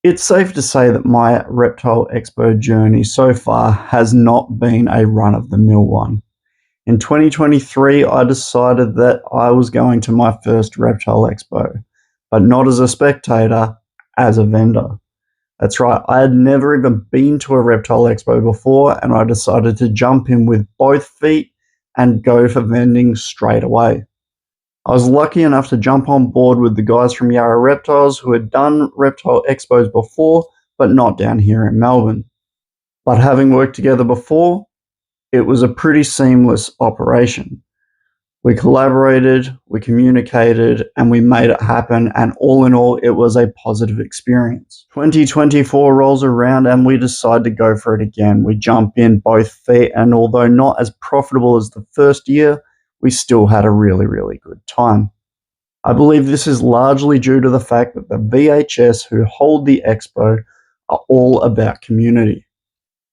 It's safe to say that my Reptile Expo journey so far has not been a run-of-the-mill one. In 2023, I decided that I was going to my first Reptile Expo, but not as a spectator, as a vendor. That's right, I had never even been to a Reptile Expo before, and I decided to jump in with both feet and go for vending straight away. I was lucky enough to jump on board with the guys from Yarra Reptiles who had done Reptile Expos before, but not down here in Melbourne. But having worked together before, it was a pretty seamless operation. We collaborated, we communicated, and we made it happen, and all in all, it was a positive experience. 2024 rolls around and we decide to go for it again. We jump in both feet, and although not as profitable as the first year, we still had a really good time. I believe this is largely due to the fact that the VHS who hold the expo are all about community.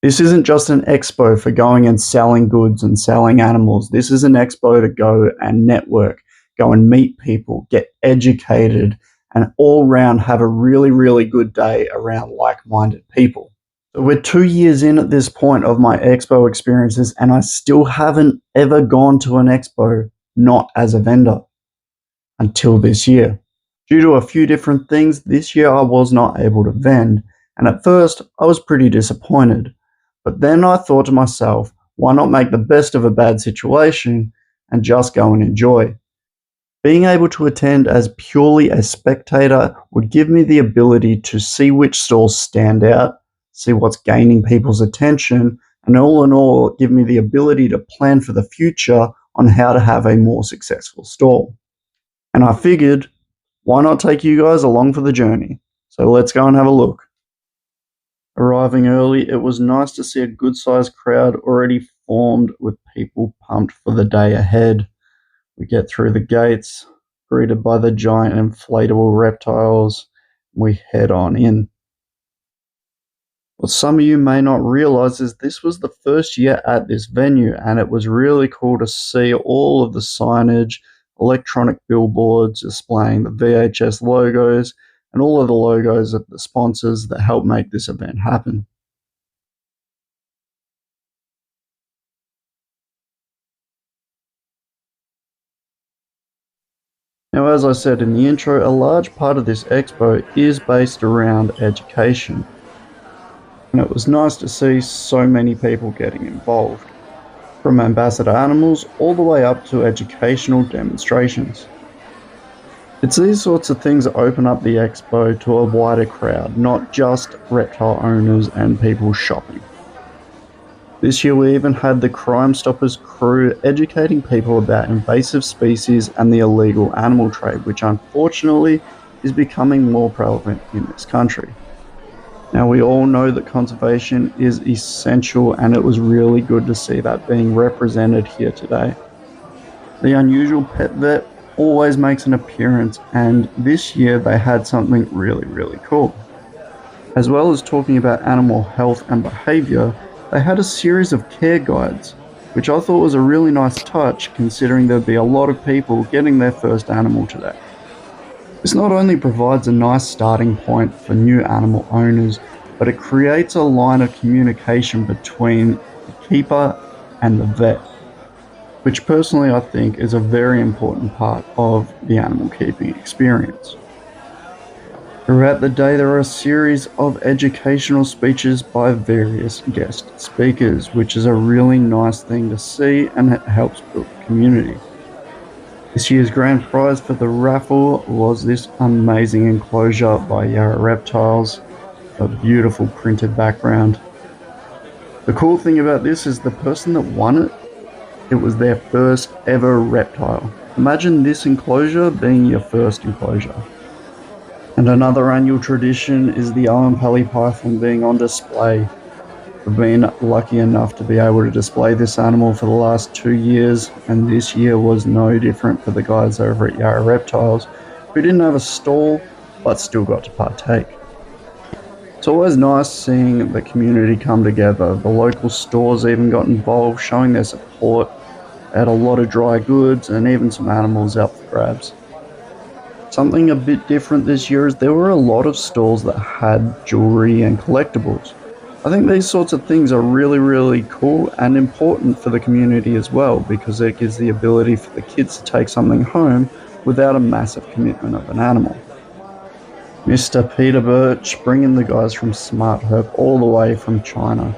This isn't just an expo for going and selling goods and selling animals. This is an expo to go and network, go and meet people, get educated, and all round have a really good day around like-minded people. So we're 2 years in at this point of my expo experiences, and I still haven't ever gone to an expo not as a vendor until this year. Due to a few different things, this year I was not able to vend, and at first I was pretty disappointed. But then I thought to myself, why not make the best of a bad situation and just go and enjoy? Being able to attend as purely a spectator would give me the ability to see which stalls stand out, see what's gaining people's attention, and all in all, give me the ability to plan for the future on how to have a more successful stall. And I figured, why not take you guys along for the journey? So let's go and have a look. Arriving early, it was nice to see a good-sized crowd already formed with people pumped for the day ahead. We get through the gates, greeted by the giant inflatable reptiles, and we head on in. What some of you may not realize is this was the first year at this venue, and it was really cool to see all of the signage, electronic billboards displaying the VHS logos, and all of the logos of the sponsors that helped make this event happen. Now, as I said in the intro, a large part of this expo is based around education. And it was nice to see so many people getting involved, from ambassador animals all the way up to educational demonstrations. It's these sorts of things that open up the expo to a wider crowd, not just reptile owners and people shopping. This year we even had the Crime Stoppers crew educating people about invasive species and the illegal animal trade, which unfortunately is becoming more prevalent in this country. Now, we all know that conservation is essential, and it was really good to see that being represented here today. The Unusual Pet Vet always makes an appearance, and this year they had something really cool. As well as talking about animal health and behaviour, they had a series of care guides, which I thought was a really nice touch considering there'd be a lot of people getting their first animal today. This not only provides a nice starting point for new animal owners, but it creates a line of communication between the keeper and the vet, which personally I think is a very important part of the animal keeping experience. Throughout the day there are a series of educational speeches by various guest speakers, which is a really nice thing to see, and it helps build the community. This year's grand prize for the raffle was this amazing enclosure by Yarra Reptiles, a beautiful printed background. The cool thing about this is the person that won it was their first ever reptile. Imagine this enclosure being your first enclosure. And another annual tradition is the Amphibian python being on display. We've been lucky enough to be able to display this animal for the last 2 years, and this year was no different for the guys over at Yarra Reptiles, who didn't have a stall but still got to partake. It's always nice seeing the community come together. The local stores even got involved, showing their support. They had a lot of dry goods and even some animals out for grabs. Something a bit different this year is there were a lot of stalls that had jewelry and collectibles. I think these sorts of things are really cool and important for the community as well, because it gives the ability for the kids to take something home without a massive commitment of an animal. Mr. Peter Birch bringing the guys from Smart Herb all the way from China.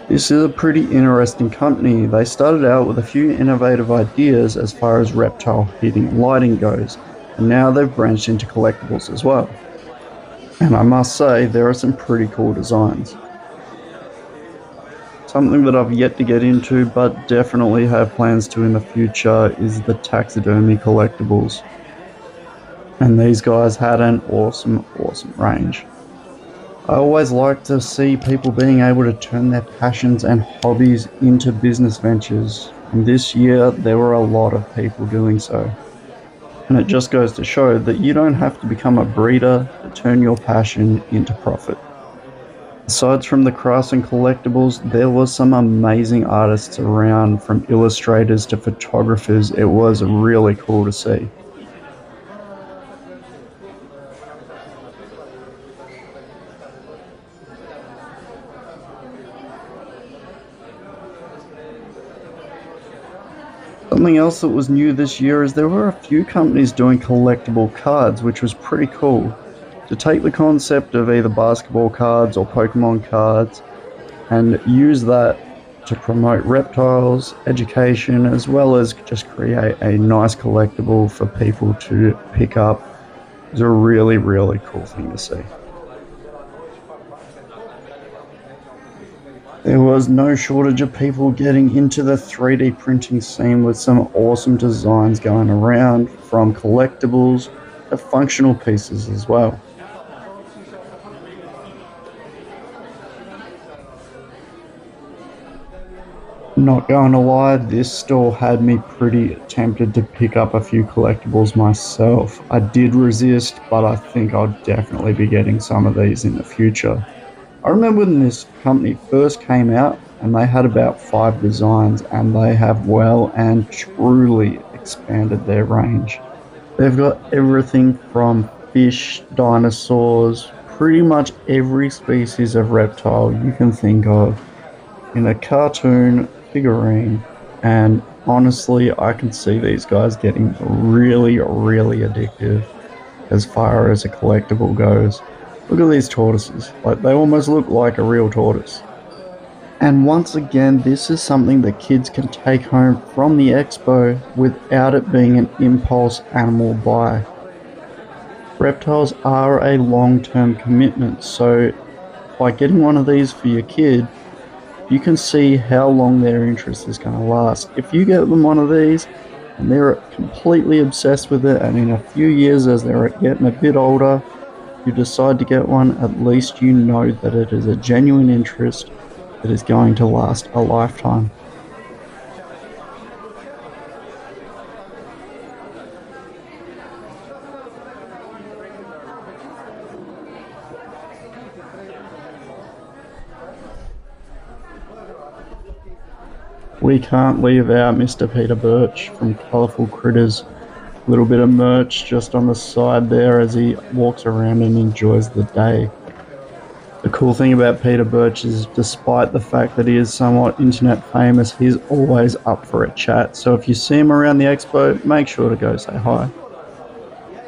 This is a pretty interesting company. They started out with a few innovative ideas as far as reptile heating and lighting goes, and now they've branched into collectibles as well. And I must say, there are some pretty cool designs. Something that I've yet to get into, but definitely have plans to in the future, is the taxidermy collectibles. And these guys had an awesome range. I always like to see people being able to turn their passions and hobbies into business ventures, and this year there were a lot of people doing so. And it just goes to show that you don't have to become a breeder to turn your passion into profit. Aside from the crafts and collectibles, there was some amazing artists around, from illustrators to photographers. It was really cool to see. Something else that was new this year is there were a few companies doing collectible cards, which was pretty cool. To take the concept of either basketball cards or Pokemon cards and use that to promote reptiles, education, as well as just create a nice collectible for people to pick up, is a really cool thing to see. There was no shortage of people getting into the 3D printing scene with some awesome designs going around, from collectibles to functional pieces as well. Not going to lie, this store had me pretty tempted to pick up a few collectibles myself. I did resist, but I think I'll definitely be getting some of these in the future. I remember when this company first came out and they had about 5 designs, and they have well and truly expanded their range. They've got everything from fish, dinosaurs, pretty much every species of reptile you can think of in a cartoon, figurine, and honestly, I can see these guys getting really addictive as far as a collectible goes. Look at these tortoises, like they almost look like a real tortoise. And once again, this is something that kids can take home from the expo without it being an impulse animal buy. Reptiles are a long-term commitment, so by getting one of these for your kid, you can see how long their interest is going to last. If you get them one of these and they're completely obsessed with it, and in a few years as they're getting a bit older, you decide to get one, at least you know that it is a genuine interest that is going to last a lifetime. We can't leave out Mr. Peter Birch from Colourful Critters. A little bit of merch just on the side there as he walks around and enjoys the day. The cool thing about Peter Birch is, despite the fact that he is somewhat internet famous, he's always up for a chat. So if you see him around the expo, make sure to go say hi.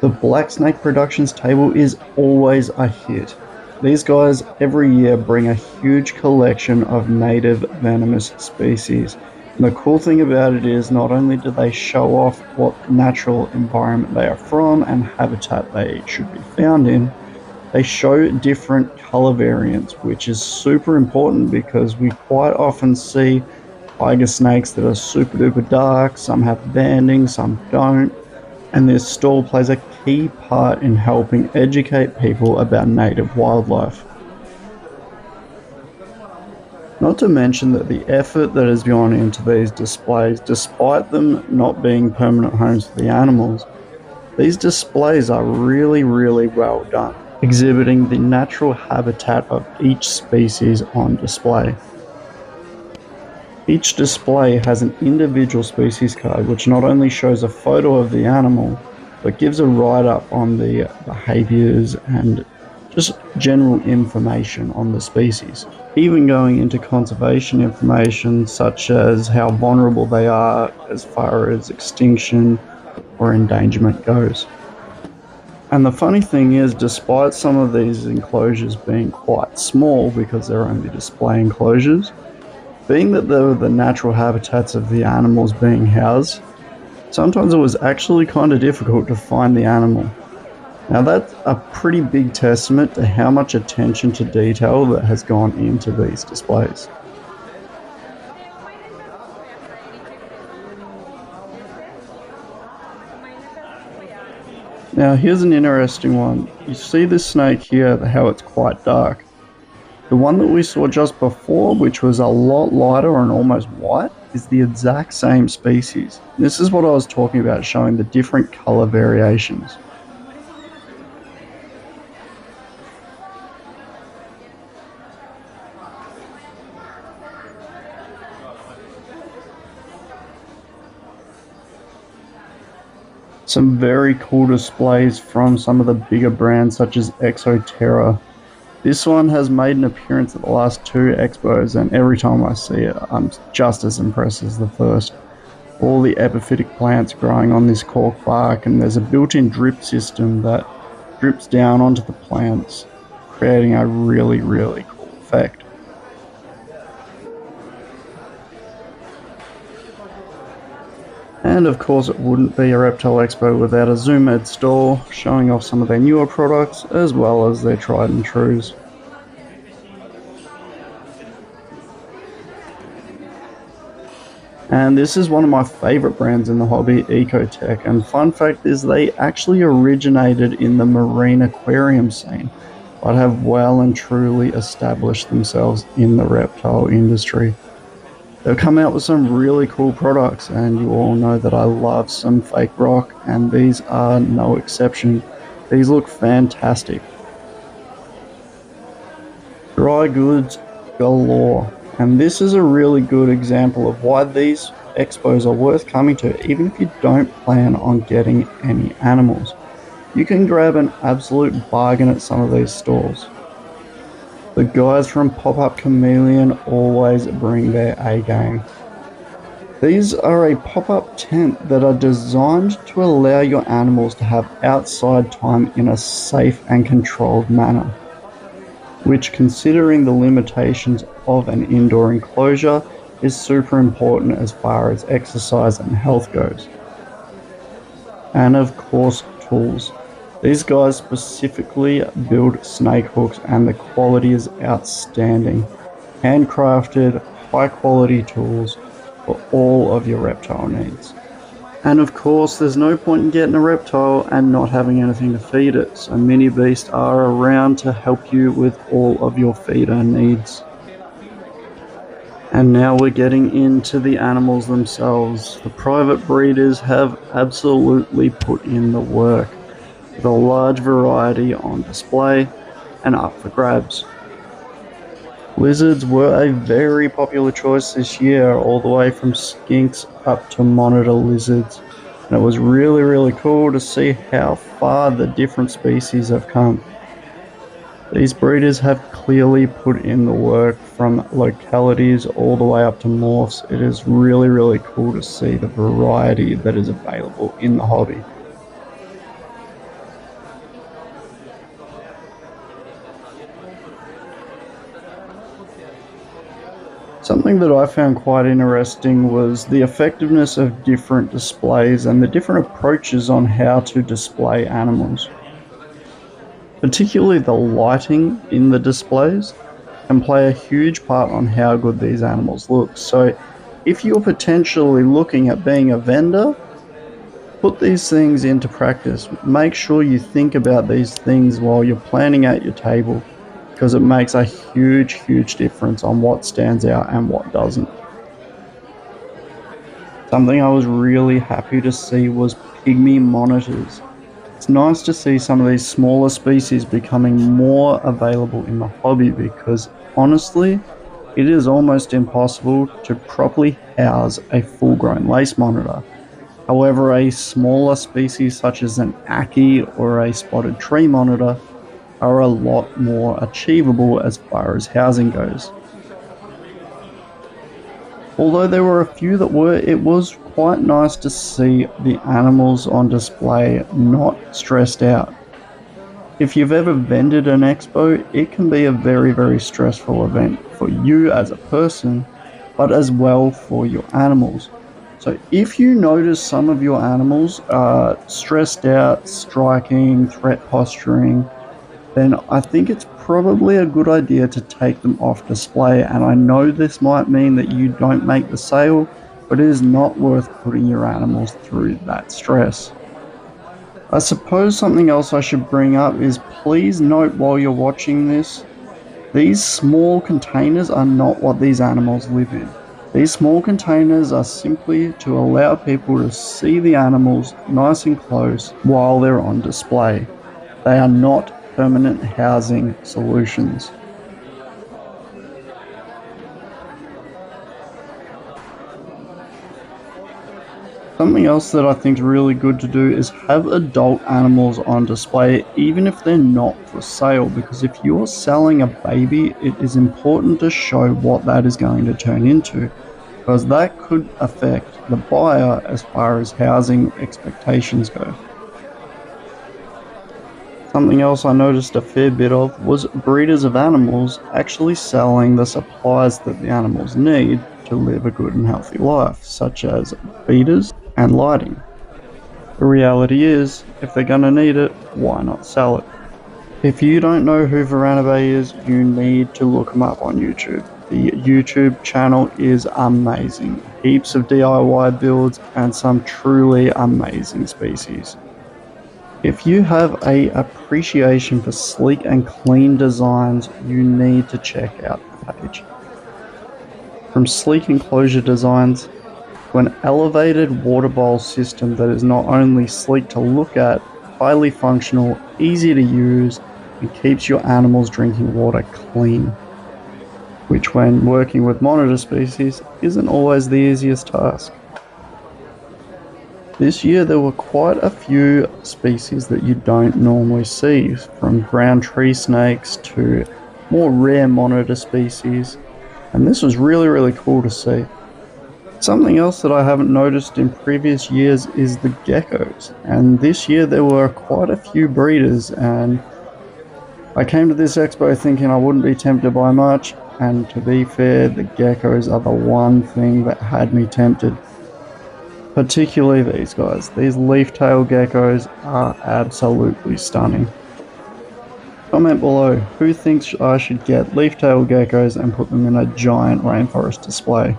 The Black Snake Productions table is always a hit. These guys every year bring a huge collection of native venomous species. And the cool thing about it is, not only do they show off what natural environment they are from and habitat they should be found in, they show different color variants, which is super important because we quite often see tiger snakes that are super duper dark, some have banding, some don't. And this stall plays a key part in helping educate people about native wildlife. Not to mention that the effort that has gone into these displays, despite them not being permanent homes for the animals, these displays are really well done, exhibiting the natural habitat of each species on display. Each display has an individual species card which not only shows a photo of the animal, but gives a write-up on the behaviours and just general information on the species, even going into conservation information such as how vulnerable they are as far as extinction or endangerment goes. And the funny thing is, despite some of these enclosures being quite small because they're only display enclosures, being that they're the natural habitats of the animals being housed, sometimes it was actually kind of difficult to find the animal. Now that's a pretty big testament to how much attention to detail that has gone into these displays. Now here's an interesting one. You see this snake here, how it's quite dark. The one that we saw just before, which was a lot lighter and almost white, is the exact same species. This is what I was talking about, showing the different color variations. Some very cool displays from some of the bigger brands such as Exo. This one has made an appearance at the last 2 expos, and every time I see it, I'm just as impressed as the first. All the epiphytic plants growing on this cork bark, and there's a built-in drip system that drips down onto the plants, creating a really, really cool effect. And of course it wouldn't be a Reptile Expo without a Zoom Ed store showing off some of their newer products as well as their tried and trues. And this is one of my favourite brands in the hobby, Ecotech, and fun fact is they actually originated in the marine aquarium scene, but have well and truly established themselves in the reptile industry. They've come out with some really cool products, and you all know that I love some fake rock, and these are no exception. These look fantastic. Dry goods galore, and this is a really good example of why these expos are worth coming to even if you don't plan on getting any animals. You can grab an absolute bargain at some of these stores. The guys from Pop-Up Chameleon always bring their A game. These are a pop-up tent that are designed to allow your animals to have outside time in a safe and controlled manner, which, considering the limitations of an indoor enclosure, is super important as far as exercise and health goes. And of course, tools. These guys specifically build snake hooks, and the quality is outstanding. Handcrafted, high quality tools for all of your reptile needs. And of course, there's no point in getting a reptile and not having anything to feed it, so Mini Beast are around to help you with all of your feeder needs. And now we're getting into the animals themselves. The private breeders have absolutely put in the work, with a large variety on display and up for grabs. Lizards were a very popular choice this year, all the way from skinks up to monitor lizards, and it was really cool to see how far the different species have come. These breeders have clearly put in the work, from localities all the way up to morphs. It is really cool to see the variety that is available in the hobby. Something that I found quite interesting was the effectiveness of different displays and the different approaches on how to display animals. Particularly the lighting in the displays can play a huge part on how good these animals look. So if you're potentially looking at being a vendor, put these things into practice. Make sure you think about these things while you're planning out your table, because it makes a huge difference on what stands out and what doesn't. Something I was really happy to see was pygmy monitors. It's nice to see some of these smaller species becoming more available in the hobby, because honestly, it is almost impossible to properly house a full-grown lace monitor. However, a smaller species such as an Aki or a spotted tree monitor are a lot more achievable as far as housing goes. Although there were a few that were, it was quite nice to see the animals on display not stressed out. If you've ever vended an expo, it can be a very stressful event for you as a person, but as well for your animals. So if you notice some of your animals are stressed out, striking, threat posturing, then I think it's probably a good idea to take them off display. And I know this might mean that you don't make the sale, but it is not worth putting your animals through that stress. I suppose something else I should bring up is please note while you're watching this, these small containers are not what these animals live in. These small containers are simply to allow people to see the animals nice and close while they're on display. They are not permanent housing solutions. Something else that I think is really good to do is have adult animals on display, even if they're not for sale, because if you're selling a baby, it is important to show what that is going to turn into, because that could affect the buyer as far as housing expectations go. Something else I noticed a fair bit of was breeders of animals actually selling the supplies that the animals need to live a good and healthy life, such as feeders and lighting. The reality is, if they're gonna need it, why not sell it? If you don't know who Varanabe is, you need to look him up on YouTube. The YouTube channel is amazing. Heaps of DIY builds and some truly amazing species. If you have an appreciation for sleek and clean designs, you need to check out the page. From sleek enclosure designs to an elevated water bowl system that is not only sleek to look at, highly functional, easy to use, and keeps your animals drinking water clean, which when working with monitor species isn't always the easiest task. This year there were quite a few species that you don't normally see, from brown tree snakes to more rare monitor species, and this was really cool to see. Something else that I haven't noticed in previous years is the geckos, and this year there were quite a few breeders, and I came to this expo thinking I wouldn't be tempted by much, and to be fair, the geckos are the one thing that had me tempted. Particularly these guys. These leaf-tail geckos are absolutely stunning. Comment below who thinks I should get leaf-tail geckos and put them in a giant rainforest display.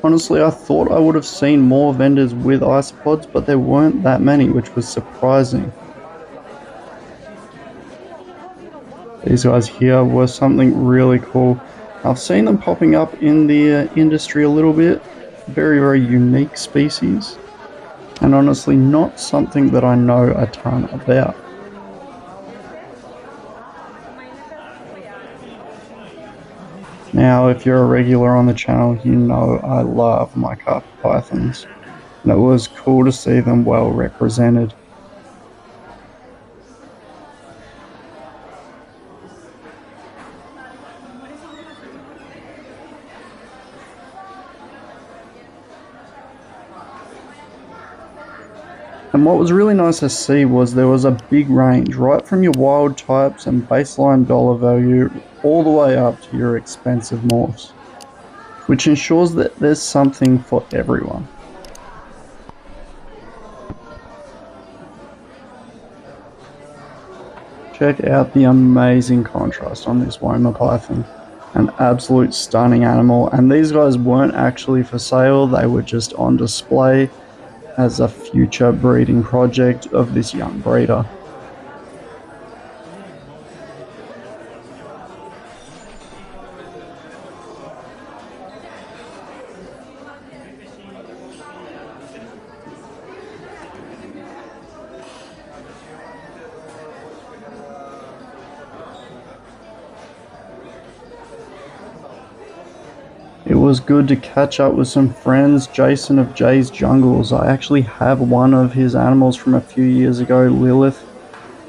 Honestly, I thought I would have seen more vendors with isopods, but there weren't that many, which was surprising. These guys here were something really cool. I've seen them popping up in the industry a little bit. Very unique species. And honestly, not something that I know a ton about. Now, if you're a regular on the channel, you know I love my carpet pythons, and it was cool to see them well represented. And what was really nice to see was there was a big range, right from your wild types and baseline dollar value all the way up to your expensive morphs, which ensures that there's something for everyone. Check out the amazing contrast on this Woma python. An absolute stunning animal, and these guys weren't actually for sale, they were just on display as a future breeding project of this young breeder. It was good to catch up with some friends. Jason of Jay's Jungles. I actually have one of his animals from a few years ago. Lilith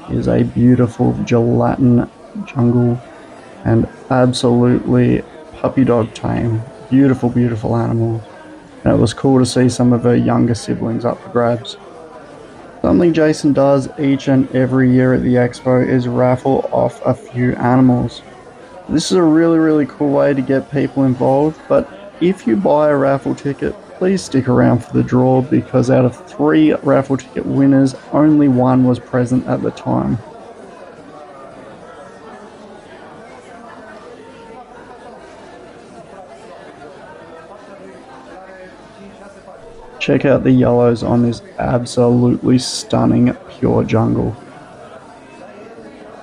is a beautiful gelatin jungle and absolutely puppy dog tame. Beautiful, beautiful animal. And it was cool to see some of her younger siblings up for grabs. Something Jason does each and every year at the expo is raffle off a few animals. This is a really cool way to get people involved, but if you buy a raffle ticket, please stick around for the draw, because out of 3 raffle ticket winners, only 1 was present at the time. Check out the yellows on this absolutely stunning pure jungle.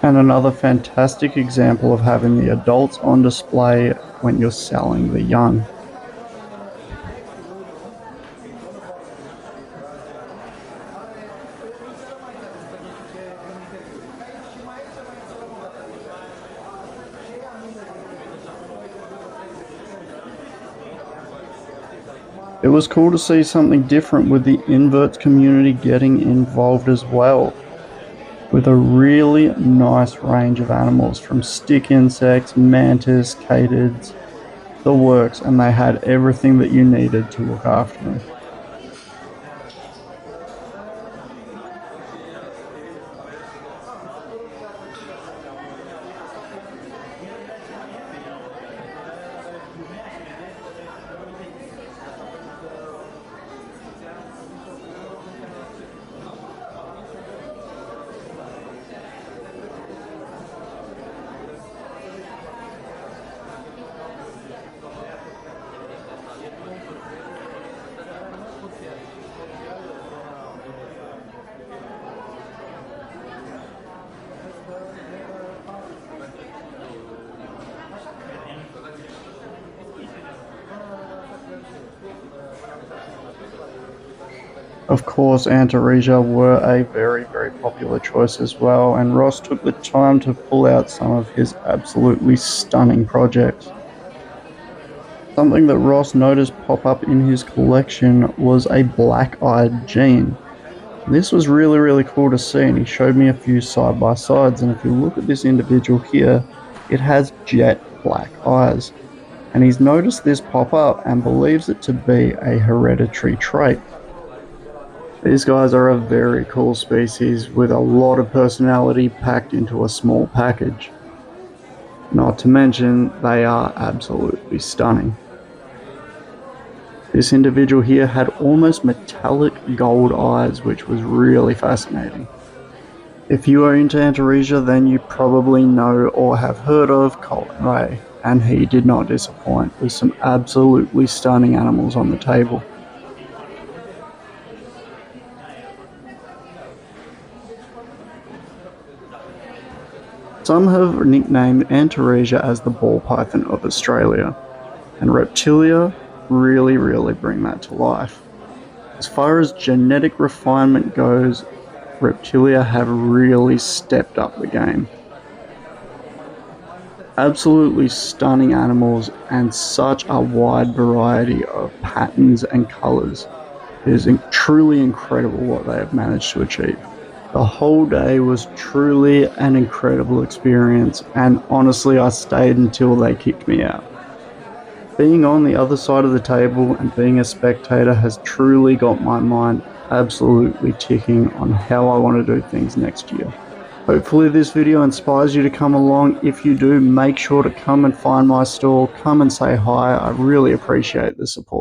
And another fantastic example of having the adults on display when you're selling the young. It was cool to see something different with the inverts community getting involved as well, with a really nice range of animals from stick insects, mantis, catids, the works, and they had everything that you needed to look after them. Of course, Antaresia were a very popular choice as well, and Ross took the time to pull out some of his absolutely stunning projects. Something that Ross noticed pop up in his collection was a black-eyed gene. This was really cool to see, and he showed me a few side-by-sides, and if you look at this individual here, it has jet black eyes. And he's noticed this pop up and believes it to be a hereditary trait. These guys are a very cool species with a lot of personality packed into a small package. Not to mention, they are absolutely stunning. This individual here had almost metallic gold eyes, which was really fascinating. If you are into Antaresia, then you probably know or have heard of Colin Ray, and he did not disappoint with some absolutely stunning animals on the table. Some have nicknamed Antaresia as the ball python of Australia, and Reptilia really bring that to life. As far as genetic refinement goes, Reptilia have really stepped up the game. Absolutely stunning animals and such a wide variety of patterns and colours. It is truly incredible what they have managed to achieve. The whole day was truly an incredible experience, and honestly I stayed until they kicked me out. Being on the other side of the table and being a spectator has truly got my mind absolutely ticking on how I want to do things next year. Hopefully this video inspires you to come along. If you do, make sure to come and find my stall, come and say hi. I really appreciate the support.